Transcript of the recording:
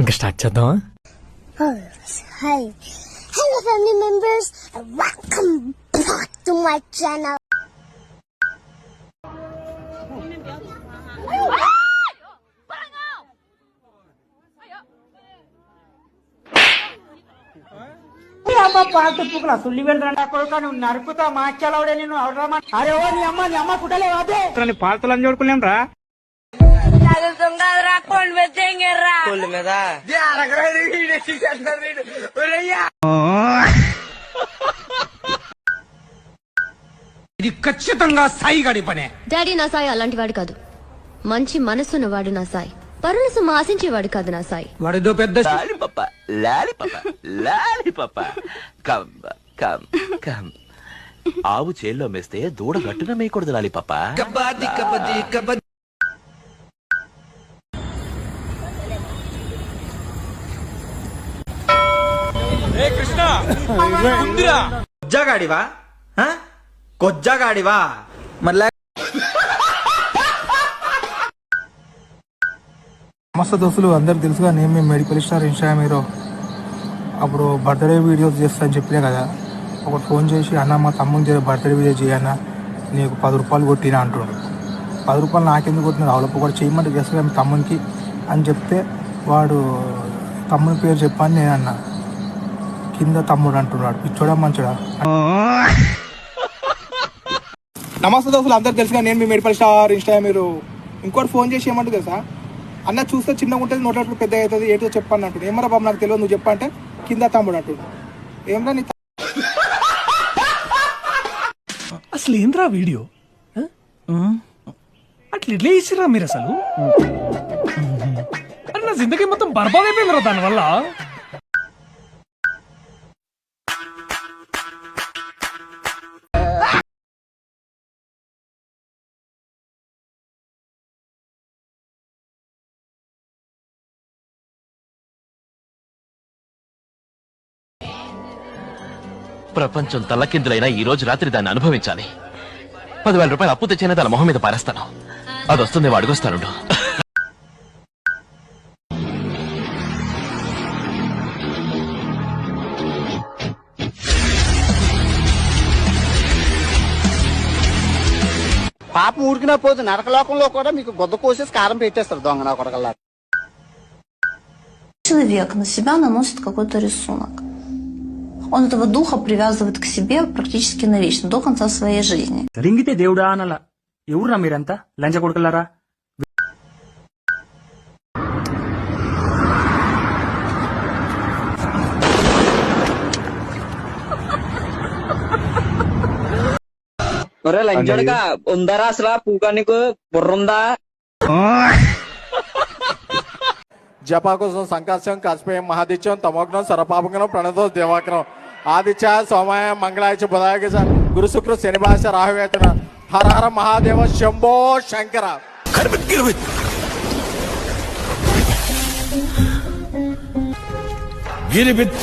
ఇంకా స్టార్ట్ చేద్దామా? Hi. Hello family members and welcome back to my channel. పాటు పుక్కుల సుల్లి వెళ్ళరా కొడుక నువ్వు నరుకుతా మాట్లాడే నేను అవడమని. అరే ఓ నీ అమ్మ కుట్టలే అదే పాలతలని చూడుకున్నాం రా. ఇది ఖచ్చితంగా సాయి గడి పనే. డాడీ నా సాయి అలాంటి వాడు కాదు. మంచి మనసున్నవాడు నా సాయి. పరుల సొమ్ము ఆశించేవాడు కాదు నా సాయి. వాడిదో పెద్ద ఆవు చేల్లో మేస్తే దూడ గట్టున మేయకూడదు లాలిపప్ప. కొజ్జాగాడివా కొజ్జాగాడివా మళ్ళా నమస్తే దోస్తులు, అందరు తెలుసుగా నేను మీ మెడికల్ స్టార్ ఇన్స్టాగ్రామ్ హీరో. అప్పుడు బర్త్డే వీడియోస్ చేస్తా అని చెప్పినా కదా, ఒకటి ఫోన్ చేసి అన్న మా తమ్ముని బర్త్డే వీడియో చేయన్నా నీకు 10 రూపాయలు కొట్టినా అంటుండు. 10 రూపాయలు నాకెందుకు కొట్టినాడు, అవలపు కూడా చేయమంటే చేస్తా మీ తమ్మునికి అని చెప్తే వాడు తమ్ముని పేరు చెప్పని నేను అన్నా. కింద తమ్ముడు అంటున్నాడు, పిచ్చోడా మంచోడా. నమస్తే దోస్తులు, అందరు తెలుసుగా నేను మీ మెడికల్ స్టార్ ఇన్స్టాగ్రామ్ హీరో. ఇంకోటి ఫోన్ చేసి ఏమంటుంది తెలుసా, అన్న చూస్తే చిన్నగా ఉంటుంది నోట్లో పెద్ద అవుతుంది ఏంటో చెప్పాను అంటుంది. ఏమరా బాబు నాకు తెలియదు నువ్వు చెప్పంటే కింద తమ్ముడు అంటుంది. ఏమరా నీ అసలు ఏంద్రా వీడియో అట్లా ఇట్లా ఇచ్చిరా మీరు అసలు? అరే నా జిందగీ మొత్తం బర్బాద్ అయిపోయిందిరా దానివల్ల. ప్రపంచం తల్లకిందులైనా ఈ రోజు రాత్రి దాన్ని అనుభవించాలి. 10,000 రూపాయలు అప్పు తెచ్చిన దాని మొహం మీద పారేస్తాను. అది వస్తుంది అడుగుస్తాను. పాప ఊరికినా పోతే నరకలోకంలో కూడా మీకు గొద్ద కోసేసి కారం పెట్టేస్తారు దొంగ నా కొడకల్లా. Человек на себя наносит какой-то рисунок. Он этого духа привязывает к себе практически навечно, до конца своей жизни. రింగితే దేవుడా అనలా. ఎవరురా మీరంతా లంచ కొడుకులారా? లంచోడుగా ఉందరా అసలు పూగా నీకు బుర్రుందా? జపాకుశం సంకర్షం కస్పేయం మహాదిత్యం తమోగ్నం సర్వపాపగ్నం ప్రణతో దేవాగ్నం ఆదిత్య సోమాయ మంగళాయ బుధాయ గురు శుక్ర శనివాస రాహువేతన హర హర మహాదేవ శంభో శంకర. గిరిబిత్